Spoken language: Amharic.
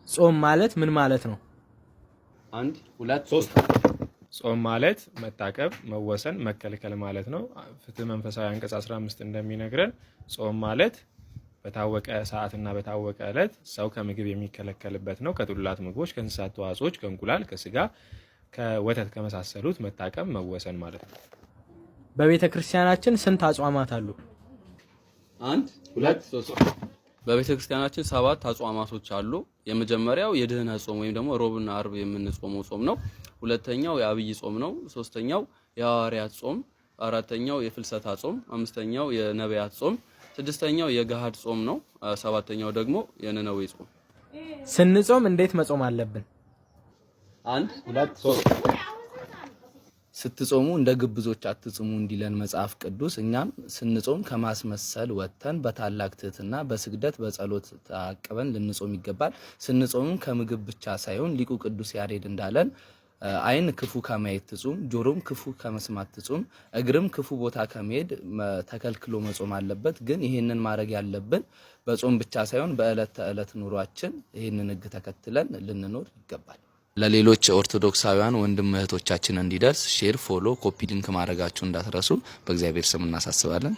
ጾም ማለት ምን ማለት ነው? 1 2 3 ጾም ማለት መታቀብ፣ መወሰን፣ መከልከል ማለት ነው። ፍትህ መንፈሳዊ አንቀጽ 15 እንደሚነግረን ጾም ማለት በታወቀ ሰዓትና በታወቀ ዕለት ሰው ከምግብ የሚከለከልበት ነው። ከጥሉላት ምግቦች፣ ከእንስሳት ተዋጽኦች፣ ከእንቁላል፣ ከስጋ፣ ከወተት ከመሳሰሉት መታቀብ፣ መወሰን ማለት ነው። በቤተ ክርስቲያናችን ስንት አጽዋማት አሉ? 1 2 3 በቤተ ክርስቲያናችን 7 አጽዋማቶች አሉ። የመጀመሪያው የድህነት ጾም ወይም ደግሞ ሮብና አርብ የምንጾመው ጾም ነው። ሁለተኛው የአብይ ጾም ነው። ሶስተኛው የሐዋርያት ጾም፣ አራተኛው የፍልሰታ ጾም፣ አምስተኛው የነቢያት ጾም፣ ስድስተኛው የገሃድ ጾም ነው። ሰባተኛው ደግሞ የነነዌ ጾም። ስንጾም እንዴት መጾም አለብን? 1 2 3 ስትጾሙ እንደ ግብዞች አትጾሙ እንዲለን መጽሐፍ ቅዱስ እኛም ስንጾም ከማስመሰል ወጥተን በታላቅ ትህትና በስግደት በጸሎት ታቅበን ልንጾም ይገባል። ስንጾም ከምግብ ብቻ ሳይሆን ሊቁ ቅዱስ ያሬድ እንዳለን አይን ክፉ ከማየት ትጹም፣ ጆሮም ክፉ ከመስማት ትጹም፣ እግርም ክፉ ቦታ ከመሄድ ተከልክሎ መጾም አለበት። ግን ይሄንን ማድረግ ያለብን በጾም ብቻ ሳይሆን በእለት ተእለት ኑሯችን ይሄንን ሕግ ተከትለን ልንኖር ይገባል። ለሌሎች ኦርቶዶክሳውያን ወንድም እህቶቻችን እንዲደርስ ሼር፣ ፎሎ፣ ኮፒ ሊንክ ማድረጋችሁ እንዳትረሱ በእግዚአብሔር ስም እናሳስባለን።